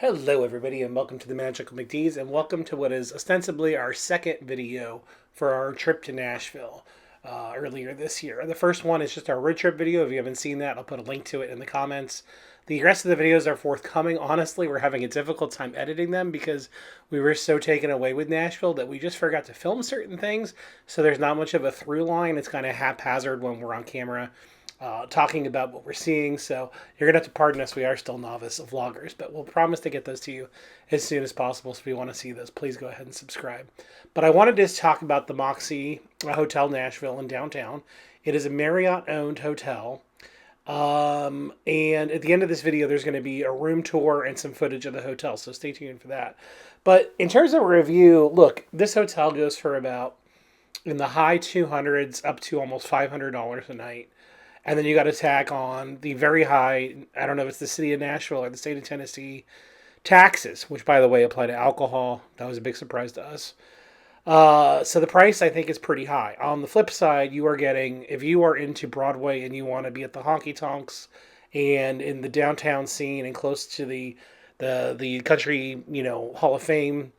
Hello, everybody, and welcome to the Magical McDs, and welcome to what is ostensibly our second video for our trip to Nashville earlier this year. The first one is just our road trip video. If you haven't seen that, I'll put a link to it in the comments. The rest of the videos are forthcoming. Honestly, we're having a difficult time editing them because we were so taken away with Nashville that we just forgot to film certain things, so there's not much of a through line. It's kind of haphazard when we're on camera. Talking about what we're seeing. So you're going to have to pardon us. We are still novice vloggers, but we'll promise to get those to you as soon as possible. So if you want to see those, please go ahead and subscribe. But I wanted to talk about the Moxy Hotel Nashville in downtown. It is a Marriott-owned hotel. And at the end of this video, there's going to be a room tour and some footage of the hotel. So stay tuned for that. But in terms of a review, look, this hotel goes for about in the high 200s up to almost $500 a night. And then you got to tack on the very high, I don't know if it's the city of Nashville or the state of Tennessee, taxes, which, by the way, apply to alcohol. That was a big surprise to us. So the price, I think, is pretty high. On the flip side, you are getting, if you are into Broadway and you want to be at the honky tonks and in the downtown scene and close to the country, Hall of Fame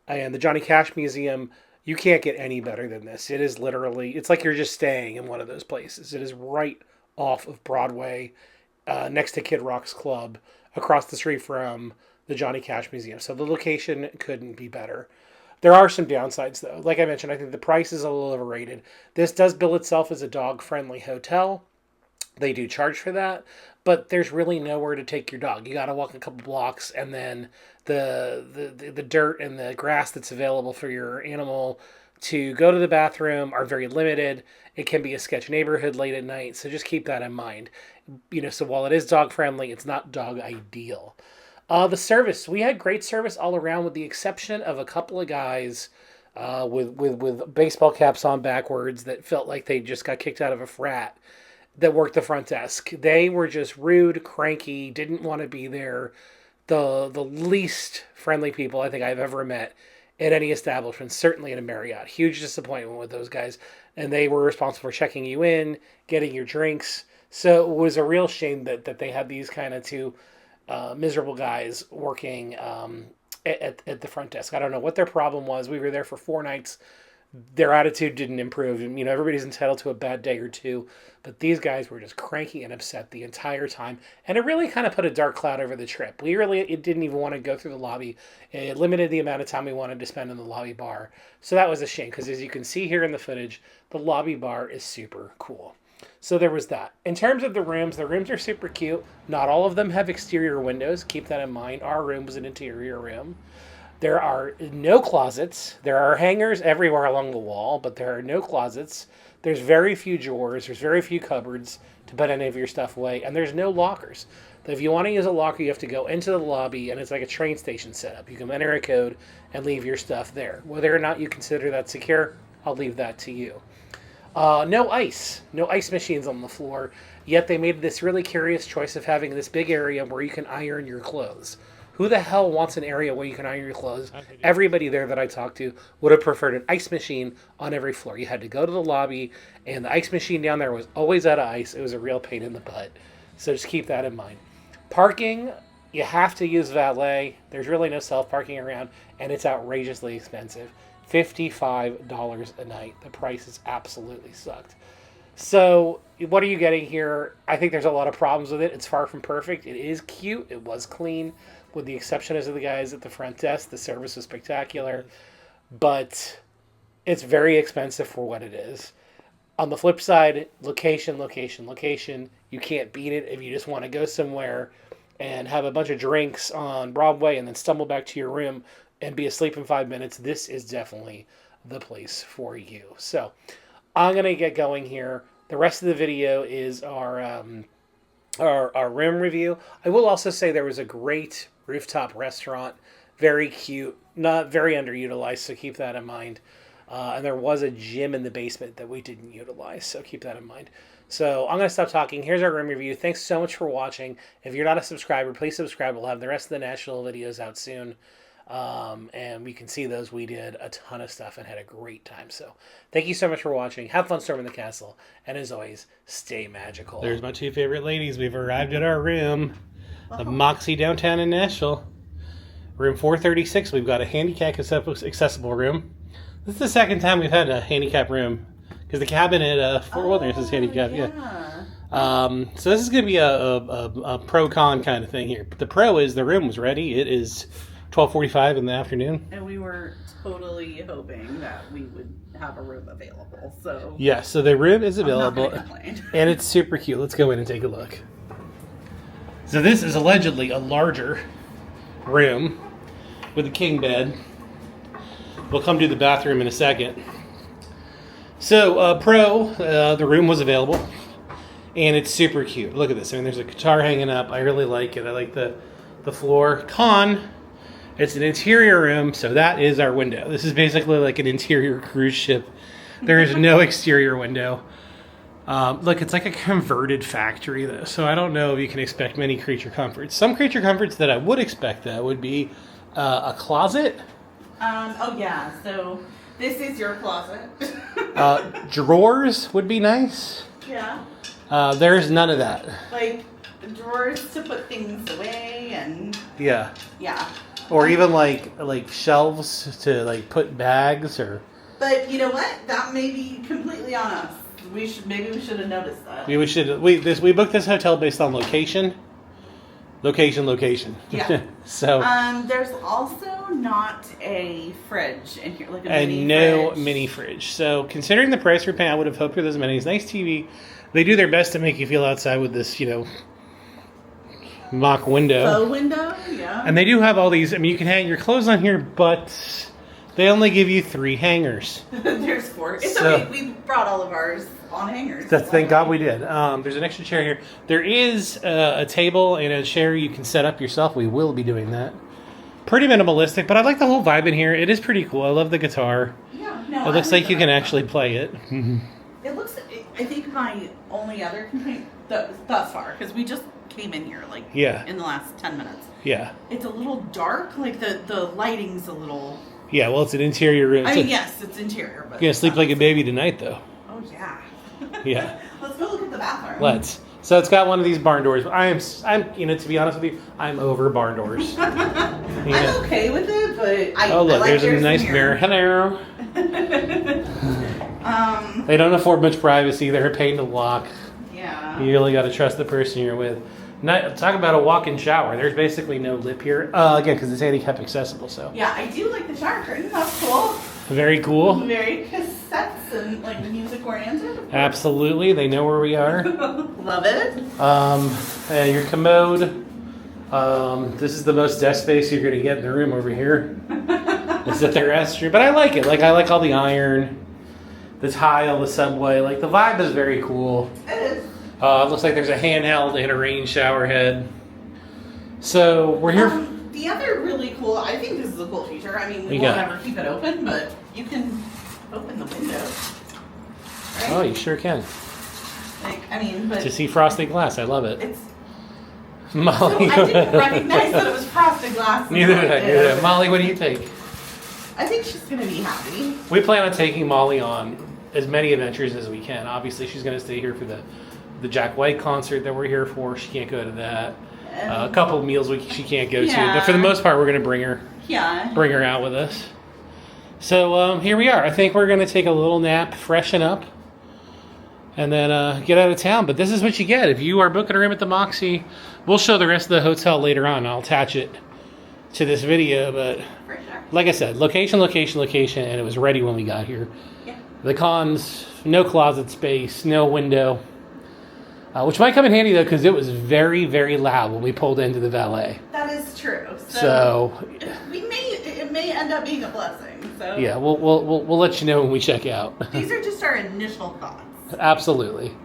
and the Johnny Cash Museum, you can't get any better than this. It is literally, it's like you're just staying in one of those places. It is right off of Broadway, next to Kid Rock's club, across the street from the Johnny Cash Museum. So the location couldn't be better. There are some downsides, though. Like I mentioned, I think the price is a little overrated. This does bill itself as a dog-friendly hotel. They do charge for that, but there's really nowhere to take your dog. You got to walk a couple blocks, and then the dirt and the grass that's available for your animal to go to the bathroom are very limited. It can be a sketch neighborhood late at night, so just keep that in mind. So while it is dog friendly, it's not dog ideal. The service, we had great service all around, with the exception of a couple of guys with baseball caps on backwards that felt like they just got kicked out of a frat that worked the front desk. They were just rude, cranky, didn't want to be there. The least friendly people I think I've ever met at any establishment, certainly at a Marriott. Huge disappointment with those guys. And they were responsible for checking you in, getting your drinks. So it was a real shame that they had these kind of two miserable guys working at the front desk. I don't know what their problem was. We were there for 4 nights. Their attitude didn't improve. Everybody's entitled to a bad day or two, but these guys were just cranky and upset the entire time, and it really kind of put a dark cloud over the trip. It didn't even want to go through the lobby. It limited the amount of time we wanted to spend in the lobby bar, so that was a shame, because as you can see here in the footage, the lobby bar is super cool. So there was that. In terms of the rooms are super cute. Not all of them have exterior windows. Keep that in mind. Our room was an interior room. There are no closets. There are hangers everywhere along the wall, but there are no closets. There's very few drawers. There's very few cupboards to put any of your stuff away, and there's no lockers. If you want to use a locker, you have to go into the lobby, and it's like a train station setup. You can enter a code and leave your stuff there. Whether or not you consider that secure, I'll leave that to you. No ice machines on the floor, yet they made this really curious choice of having this big area where you can iron your clothes. Who the hell wants an area where you can iron your clothes? Everybody there that I talked to would have preferred an ice machine on every floor. You had to go to the lobby, and the ice machine down there was always out of ice. It was a real pain in the butt. So just keep that in mind. Parking, you have to use valet. There's really no self-parking around, and it's outrageously expensive. $55 a night. The prices absolutely sucked. So what are you getting here? I think there's a lot of problems with it. It's far from perfect. It is cute. It was clean, with the exception of the guys at the front desk. The service was spectacular, but it's very expensive for what it is. On the flip side, location. You can't beat it if you just want to go somewhere and have a bunch of drinks on Broadway and then stumble back to your room and be asleep in 5 minutes. This is definitely the place for you. So I'm going to get going here. The rest of the video is our room review. I will also say there was a great rooftop restaurant. Very cute. Not very underutilized, so keep that in mind. And there was a gym in the basement that we didn't utilize, so keep that in mind. So I'm going to stop talking. Here's our room review. Thanks so much for watching. If you're not a subscriber, please subscribe. We'll have the rest of the Nashville videos out soon. And we can see those. We did a ton of stuff and had a great time. So thank you so much for watching. Have fun storming the castle. And as always, stay magical. There's my two favorite ladies. We've arrived at our room. The Moxy downtown in Nashville. Room 436, we've got a handicap accessible room. This is the second time we've had a handicap room because the cabin at Fort Wilderness is handicapped. Yeah. So this is going to be a pro-con kind of thing here. But the pro is the room was ready. It is 12:45 in the afternoon. And we were totally hoping that we would have a room available. So yeah, so the room is available. I'm not gonna complain. And it's super cute. Let's go in and take a look. So this is allegedly a larger room with a king bed. We'll come to the bathroom in a second. So, the room was available, and it's super cute. Look at this. I mean, there's a guitar hanging up. I really like it. I like the floor. Con, it's an interior room, so that is our window. This is basically like an interior cruise ship. There is no exterior window. Look, it's like a converted factory, though, so I don't know if you can expect many creature comforts. Some creature comforts that I would expect, though, would be a closet. Oh yeah, so this is your closet. Drawers would be nice. Yeah. There's none of that. Like drawers to put things away and Yeah. yeah. Or even like shelves to like put bags or. But you know what? That may be completely on us. We should have noticed that. We booked this hotel based on location. Location. Yeah. So. There's also not a fridge in here, like a mini fridge. So considering the price we're paying, I would have hoped for those minis. Nice TV. They do their best to make you feel outside with this, mock window. Faux window, yeah. And they do have all these. I mean, you can hang your clothes on here, but they only give you 3 hangers. There's 4. It's okay. We brought all of ours on hangers. Thank God we did. There's an extra chair here. There is a table and a chair you can set up yourself. We will be doing that. Pretty minimalistic, but I like the whole vibe in here. It is pretty cool. I love the guitar. Yeah, no. It looks like you can actually play it. It looks. I think my only other complaint thus far, because we just came in here in the last 10 minutes. Yeah. It's a little dark. Like the lighting's a little. Yeah, well, it's an interior room. Yes, it's interior. But you're gonna sleep like a baby tonight, though. Oh yeah. Yeah. Let's go look at the bathroom. Let's. So it's got one of these barn doors. I'm, to be honest with you, I'm over barn doors. I'm okay with it, but I like there's a nice mirror. Hello. They don't afford much privacy. They're a pain to lock. Yeah. You really got to trust the person you're with. Talk about a walk-in shower. There's basically no lip here. Again, because it's handicap accessible. So. Yeah, I do like the shower curtain. That's cool. Very cool. Very cassettes and music oriented. Absolutely, they know where we are. Love it. And your commode. This is the most desk space you're gonna get in the room over here. It's at the restroom, but I like it. I like all the iron, the tile, the subway. The vibe is very cool. It is. It looks like there's a handheld and a rain shower head. So we're here. The other really cool, I think this is a cool feature. I mean, we won't ever keep it open, but you can open the window. Right? Oh, you sure can. But to see frosted glass, I love it. It's Molly. So I didn't recognize that it was frosted glass. Neither did I. Molly, what do you think? I think she's going to be happy. We plan on taking Molly on as many adventures as we can. Obviously, she's going to stay here for the Jack White concert that we're here for. She can't go to that. A couple of meals she can't go to. But for the most part, we're going to bring her out with us. So here we are. I think we're going to take a little nap, freshen up, and then get out of town. But this is what you get. If you are booking a room at the Moxy, we'll show the rest of the hotel later on. I'll attach it to this video. But like I said, location, and it was ready when we got here. Yeah. The cons, no closet space, no window. Which might come in handy, though, because it was very, very loud when we pulled into the valet. That is true. So it may end up being a blessing. So yeah, we'll let you know when we check out. These are just our initial thoughts. Absolutely.